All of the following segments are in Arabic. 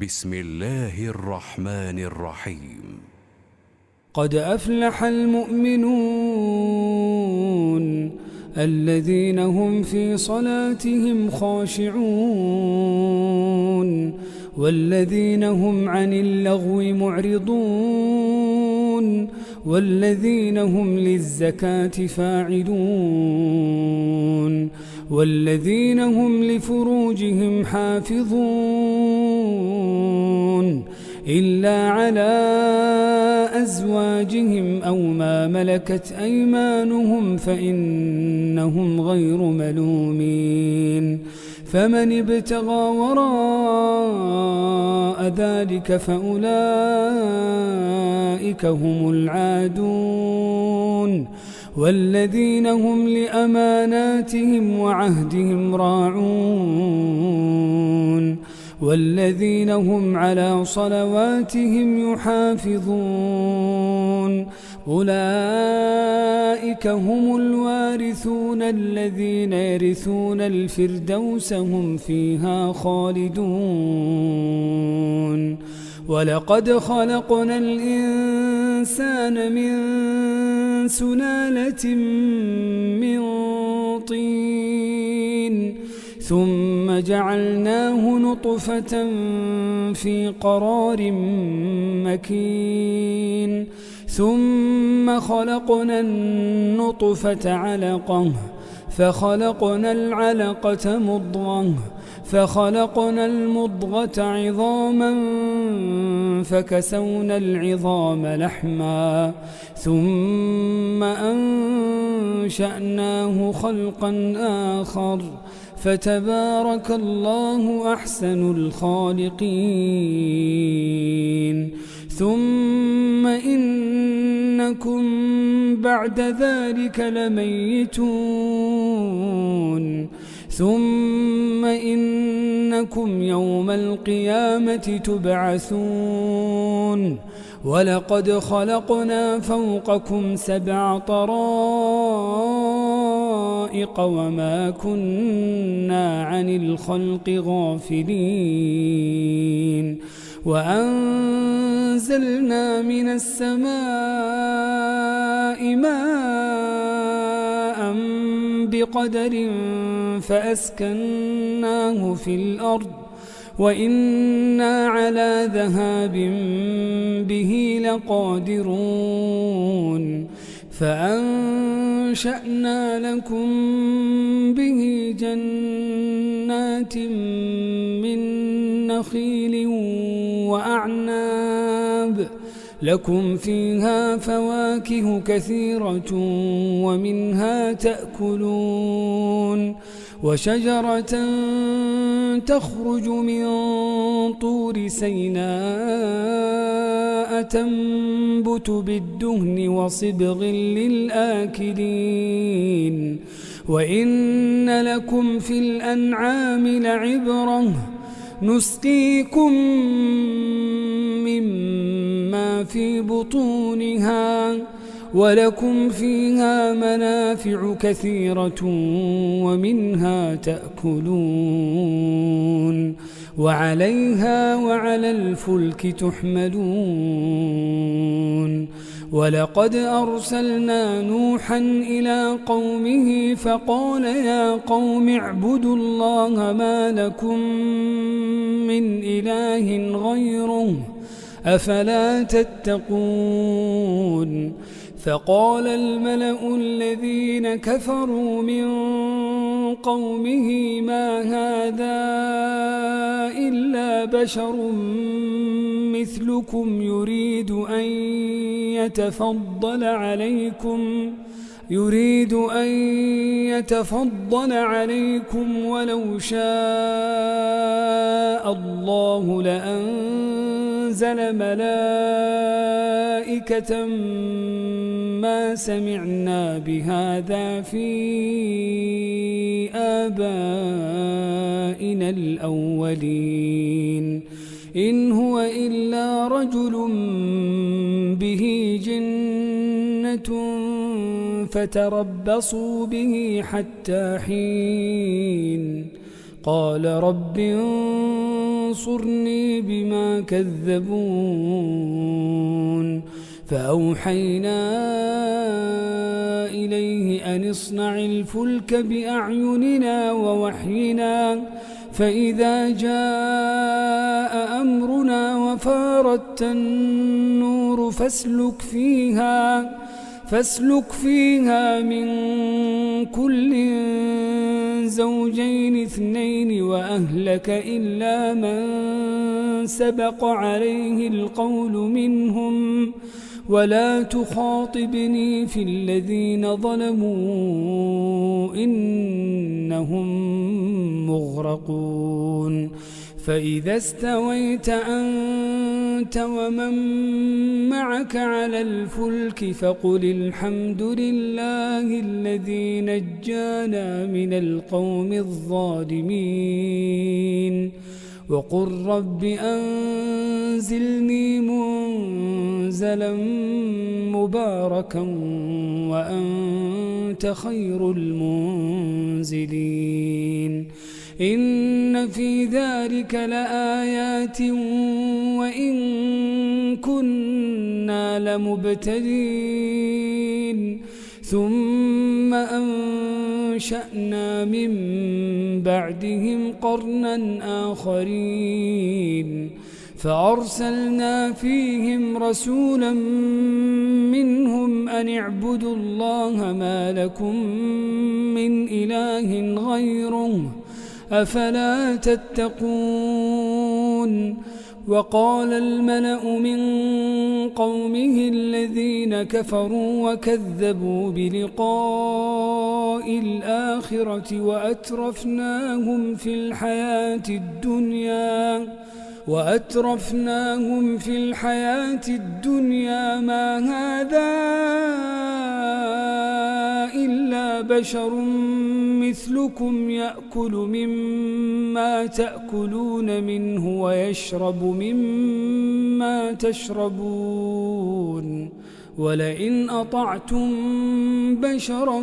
بسم الله الرحمن الرحيم. قد أفلح المؤمنون الذين هم في صلاتهم خاشعون والذين هم عن اللغو معرضون والذين هم للزكاة فاعلون والذين هم لفروجهم حافظون إلا على أزواجهم أو ما ملكت أيمانهم فإنهم غير ملومين فمن ابتغى وراء ذلك فأولئك هم العادون والذين هم لأماناتهم وعهدهم راعون والذين هم على صلواتهم يحافظون أولئك هم الوارثون الذين يرثون الفردوس هم فيها خالدون ولقد خلقنا الإنسان من سلالة من طين ثم جعلناه نطفة في قرار مكين ثم خلقنا النطفة علقة فخلقنا العلقة مضغة فخلقنا المضغة عظاما فكسونا العظام لحما ثم أنشأناه خلقا آخر فتبارك الله أحسن الخالقين ثم إنكم بعد ذلك لميتون ثم إنكم يوم القيامة تبعثون ولقد خلقنا فوقكم 7 طرائق وما كنا عن الخلق غافلين وأنزلنا من السماء ماء بقدر فأسكناه في الأرض وإنا على ذهاب به لقادرون فأنشأنا لكم به جنات من نخيل وأعناب لكم فيها فواكه كثيرة ومنها تأكلون وشجرة تخرج من طور سيناء تنبت بالدهن وصبغ للآكلين وإن لكم في الأنعام لعبرة نسقيكم مما في بطونها ولكم فيها منافع كثيرة ومنها تأكلون وعليها وعلى الفلك تحملون ولقد أرسلنا نوحا إلى قومه فقال يا قوم اعبدوا الله ما لكم من إله غيره أفلا تتقون فقال الملأ الذين كفروا من قومه ما هذا إلا بشر مثلكم يريد أن يتفضل عليكم ولو شاء الله لأنزل ملائكة ما سمعنا بهذا في آبائنا الأولين إن هو إلا رجل به جنة فتربصوا به حتى حين قال رب انصرني بما كذبون فأوحينا إليه أن اصنع الفلك بأعيننا ووحينا فإذا جاء أمرنا وفارت النور فاسلك فيها من كل زوجين اثنين وأهلك إلا من سبق عليه القول منهم ولا تخاطبني في الذين ظلموا إنهم مغرقون فإذا استويت أنت ومن معك على الفلك فقل الحمد لله الذي نجانا من القوم الظالمين وقل رب أنزلني منزلا مباركا وأنت خير المنزلين إن في ذلك لآيات وإن كنا لمبتلين ثم أنشأنا من بعدهم قرنا آخرين فأرسلنا فيهم رسولا منهم أن اعبدوا الله ما لكم من إله غيره أفلا تتقون وقال الملأ من قومه الذين كفروا وكذبوا بلقاء الآخرة وأترفناهم في الحياة الدنيا ما هذا إلا بشر مثلكم يأكل مما تأكلون منه ويشرب مما تشربون ولئن أطعتم بشرا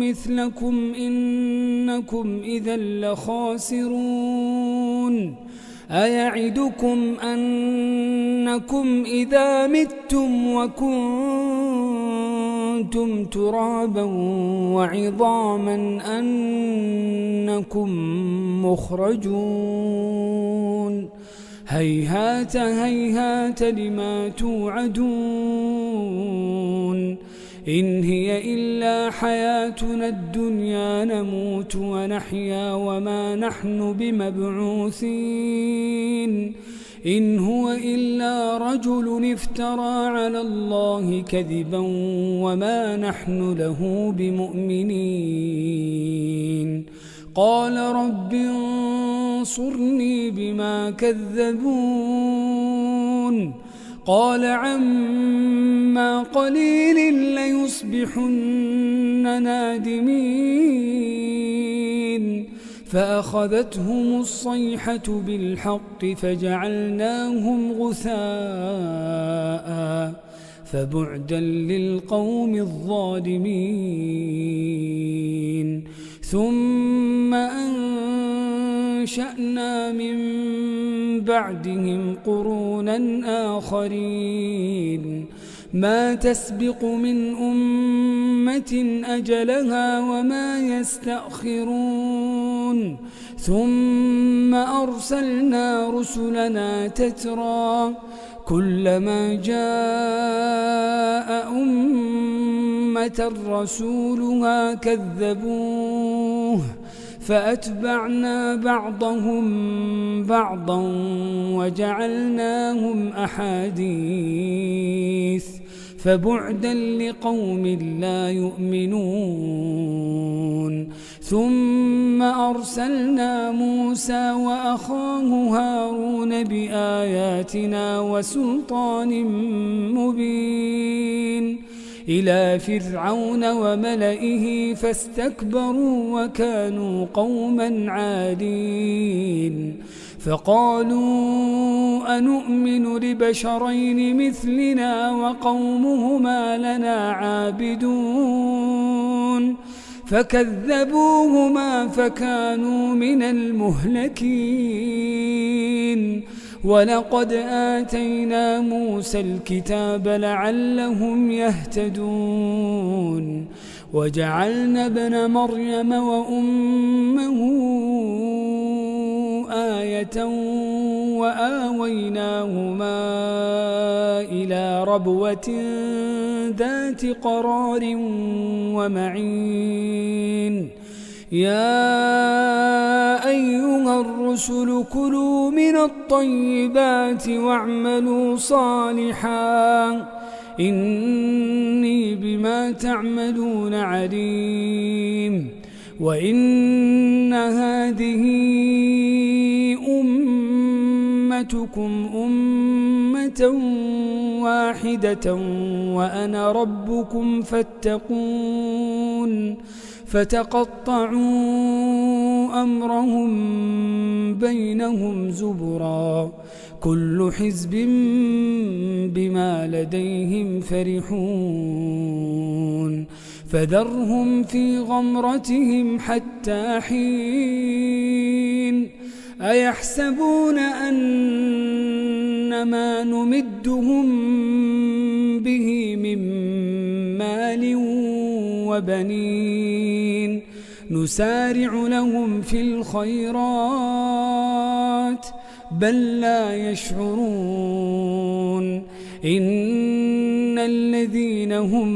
مثلكم إنكم إذا لخاسرون أيعدكم أنكم إذا متم وكنتم ترابا وعظاما أنكم مخرجون هيهات هيهات لما توعدون إن هي إلا حياتنا الدنيا نموت ونحيا وما نحن بمبعوثين إن هو إلا رجل افترى على الله كذبا وما نحن له بمؤمنين قال رب انصرني بما كذبون قال عما قليل ليصبحن نادمين فأخذتهم الصيحة بالحق فجعلناهم غثاء فبعدا للقوم الظالمين ثم أنشأنا من بعدهم قرونا آخرين ما تسبق من أمة أجلها وما يستأخرون ثم أرسلنا رسلنا تترى كلما جاء أمة رسولها كذبوه فأتبعنا بعضهم بعضا وجعلناهم أحاديث فبعدا لقوم لا يؤمنون ثم أرسلنا موسى وأخاه هارون بآياتنا وسلطان مبين إلى فرعون وملئه فاستكبروا وكانوا قوما عادين فقالوا أنؤمن لبشرين مثلنا وقومهما لنا عابدون فكذبوهما فكانوا من المهلكين ولقد آتينا موسى الكتاب لعلهم يهتدون وجعلنا ابن مريم وأمه آية وآويناهما إلى ربوة ذات قرار ومعين يا أيها الرسل كلوا من الطيبات واعملوا صالحا إني بما تعملون عليم وإن هذه أمتكم أمة واحدة وأنا ربكم فاتقون فتقطعوا أمرهم بينهم زبرا كل حزب بما لديهم فرحون فذرهم في غمرتهم حتى حين أيحسبون أن ما نمدهم به من مال وبنين نسارع لهم في الخيرات بل لا يشعرون إن الذين هم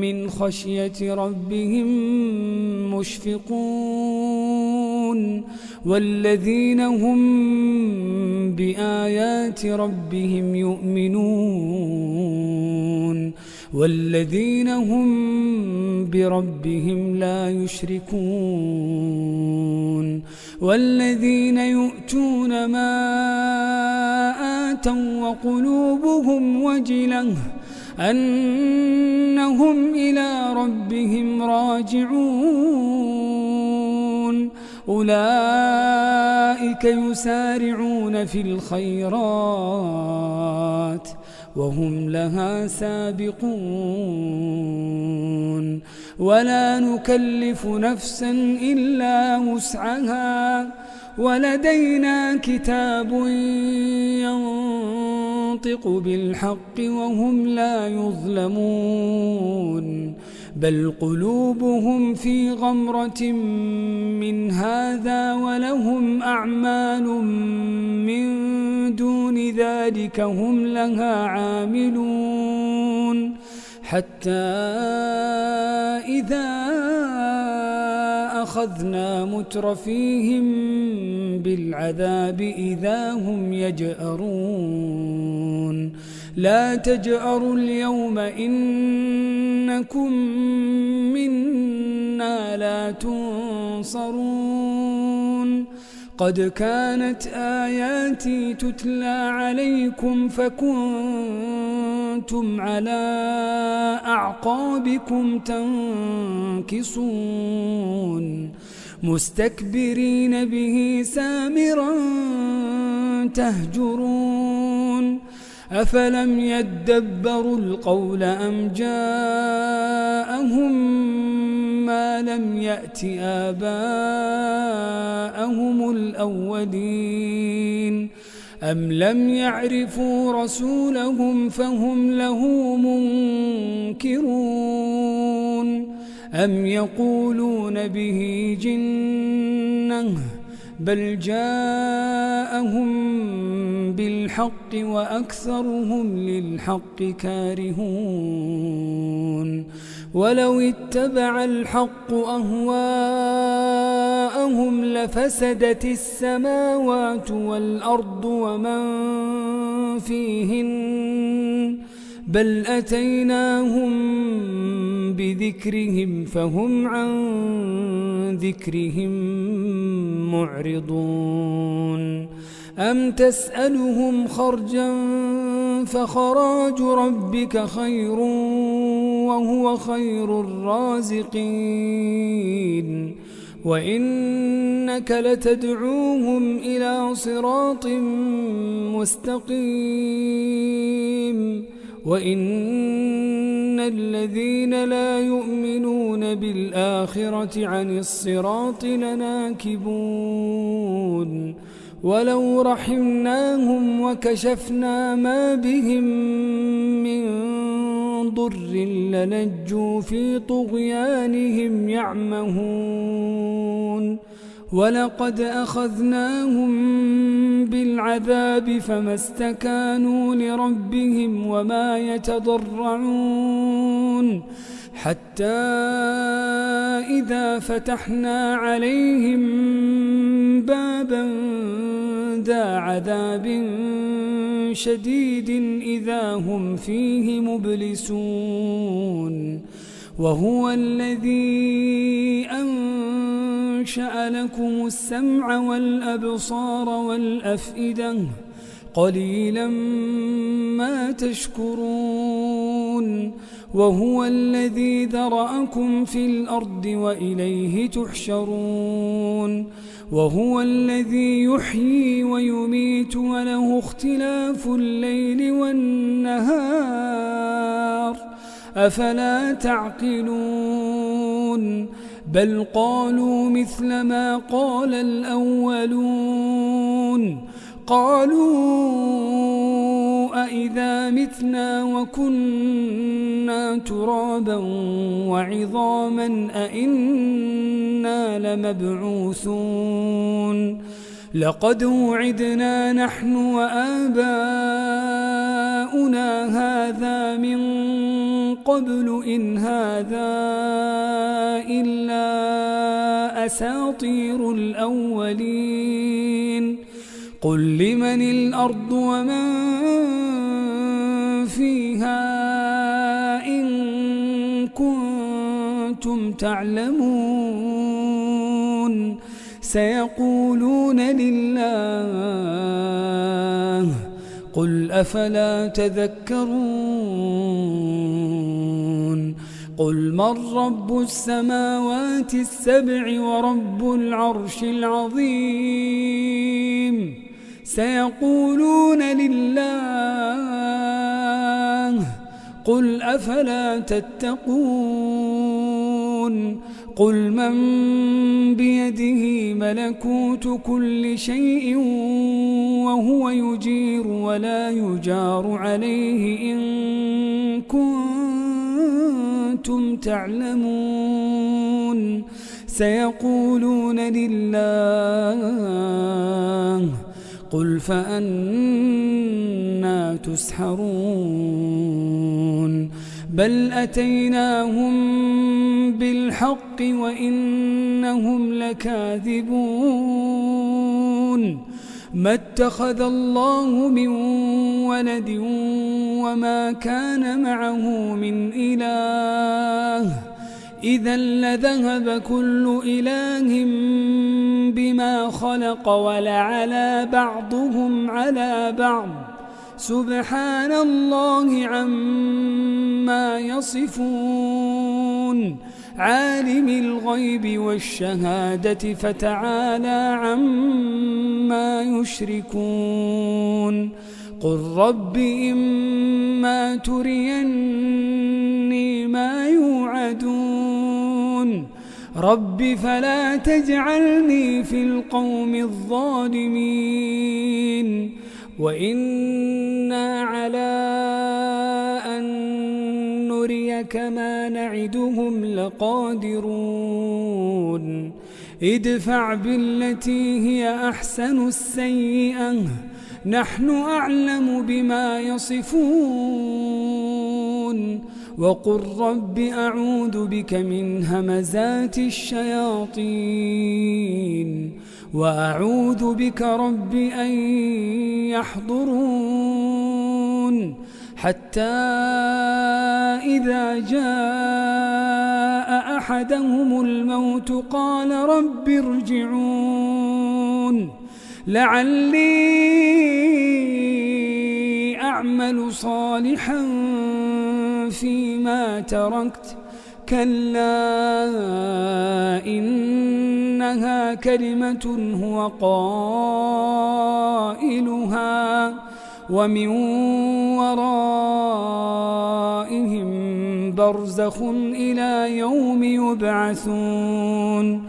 من خشية ربهم مشفقون والذين هم بآيات ربهم يؤمنون والذين هم بربهم لا يشركون والذين يؤتون ما آتوا وقلوبهم وجلة أنهم إلى ربهم راجعون أولئك يسارعون في الخيرات وهم لها سابقون ولا نكلف نفسا إلا وسعها ولدينا كتاب ينطق بالحق وهم لا يظلمون بل قلوبهم في غمرة من هذا ولهم أعمال من دون ذلك هم لها عاملون حتى إذا أخذنا مترفيهم بالعذاب إذا هم يجأرون لا تجأروا اليوم إنكم منا لا تنصرون قد كانت آياتي تتلى عليكم فكنتم على أعقابكم تنكصون مستكبرين به سامرا تهجرون أفلم يدبروا القول أم جاءهم ما لم يأت آباءهم الأولين أم لم يعرفوا رسولهم فهم له منكرون أم يقولون به جنة بل جاءهم بالحق وأكثرهم للحق كارهون ولو اتبع الحق أهواءهم لفسدت السماوات والأرض ومن فيهن بل أتيناهم بذكرهم فهم عن ذكرهم معرضون أم تسألهم خرجا فخراج ربك خير وهو خير الرازقين وإنك لتدعوهم إلى صراط مستقيم وإن الذين لا يؤمنون بالآخرة عن الصراط لناكبون ولو رحمناهم وكشفنا ما بهم من ضر للجوا في طغيانهم يعمهون ولقد أخذناهم بالعذاب فما استكانوا لربهم وما يتضرعون حتى إذا فتحنا عليهم بابا ذا عذاب شديد إذا هم فيه مبلسون وهو الذي أنشأ لكم السمع والأبصار والأفئدة قليلا ما تشكرون وهو الذي ذرأكم في الأرض وإليه تحشرون وهو الذي يحيي ويميت وله اختلاف الليل والنهار أفلا تعقلون بل قالوا مثل ما قال الأولون قالوا أئذا متنا وكنا ترابا وعظاما أئنا لمبعوثون لقد وعدنا نحن وآباؤنا هذا من قبل إن هذا إلا أساطير الأولين قل لمن الأرض ومن فيها إن كنتم تعلمون سيقولون لله قل أفلا تذكرون قل من رب السماوات السبع ورب العرش العظيم سيقولون لله قل أفلا تتقون قل من بيده ملكوت كل شيء وهو يجير ولا يجار عليه إن كنتم تعلمون سيقولون لله قل فأنا تسحرون بل أتيناهم بالحق وإنهم لكاذبون ما اتخذ الله من ولد وما كان معه من إله إذا لذهب كل إله بما خلق ولعلى بعضهم على بعض سبحان الله عما يصفون عالم الغيب والشهادة فتعالى عما يشركون قل رب إما تريني ما يوعدون رب فلا تجعلني في القوم الظالمين وإنا على أن نريك ما نعدهم لقادرون ادفع بالتي هي أحسن السيئة نحن أعلم بما يصفون وقل رب أعوذ بك من همزات الشياطين وأعوذ بك رب أن يحضرون حتى إذا جاء أحدهم الموت قال رب ارجعون لعلي أعمل صالحا فيما تركت كلا إنها كلمة هو قائلها ومن ورائهم برزخ إلى يوم يبعثون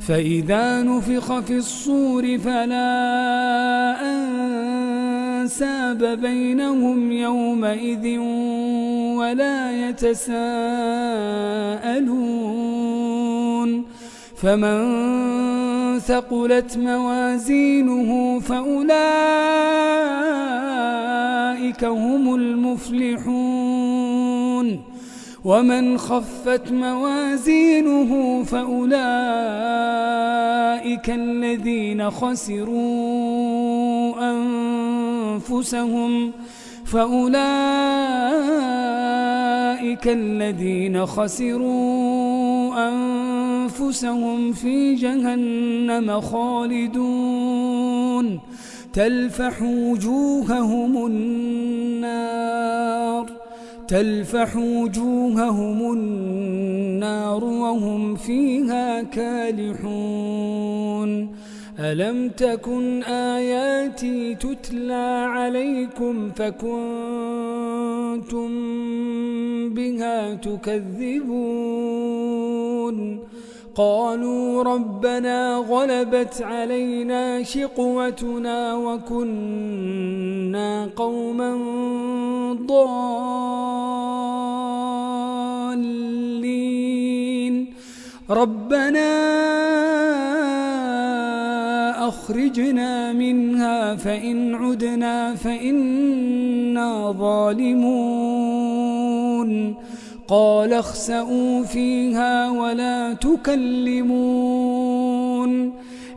فإذا نفخ في الصور فلا أنساب بينهم يومئذ ولا يتساءلون فمن ثقلت موازينه فأولئك هم المفلحون ومن خفت موازينه فأولئك الذين خسروا أنفسهم في جهنم خالدون تلفح وجوههم النار وهم فيها كالحون ألم تكن آياتي تتلى عليكم فكنتم بها تكذبون قالوا ربنا غلبت علينا شقوتنا وكنا قوما ضالين ربنا أخرجنا منها فإن عدنا فإنا ظالمون قال اخسئوا فيها ولا تكلمون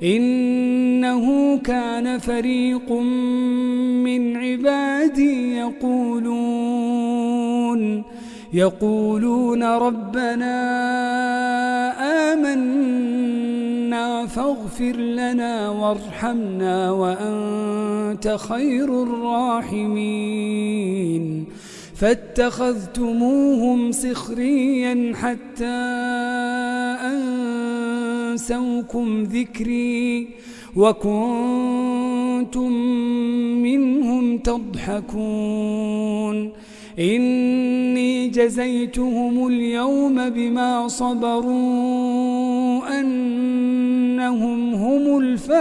إنه كان فريق من عبادي يقولون ربنا آمنا فاغفر لنا وارحمنا وأنت خير الراحمين فاتخذتموهم سخريا حتى أنسوكم ذكري وكنتم منهم تضحكون إني جزيتهم اليوم بما صبروا أنهم هم الفائزون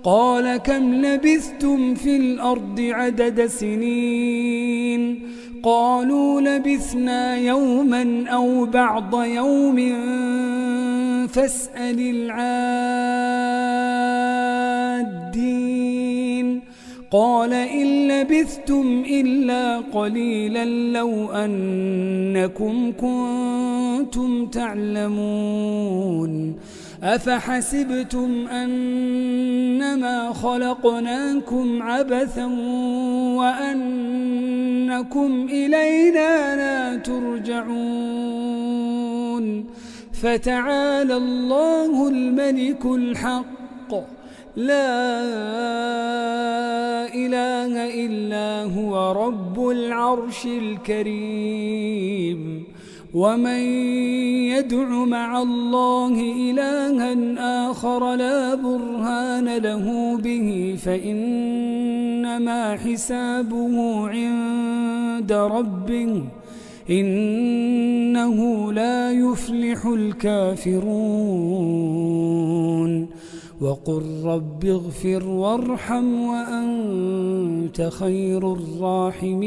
قال كم لبثتم في الأرض عدد سنين قالوا لبثنا يوما أو بعض يوم فاسأل العادين قال إن لبثتم إلا قليلا لو أنكم كنتم تعلمون أفحسبتم أنما خلقناكم عبثا وأنكم إلينا لا ترجعون فتعالى الله الملك الحق لا إله إلا هو رب العرش الكريم ومن يدع مع الله إلها آخر لا برهان له به فإنما حسابه عند ربه إنه لا يفلح الكافرون وقل رب اغفر وارحم وأنت خير الراحمين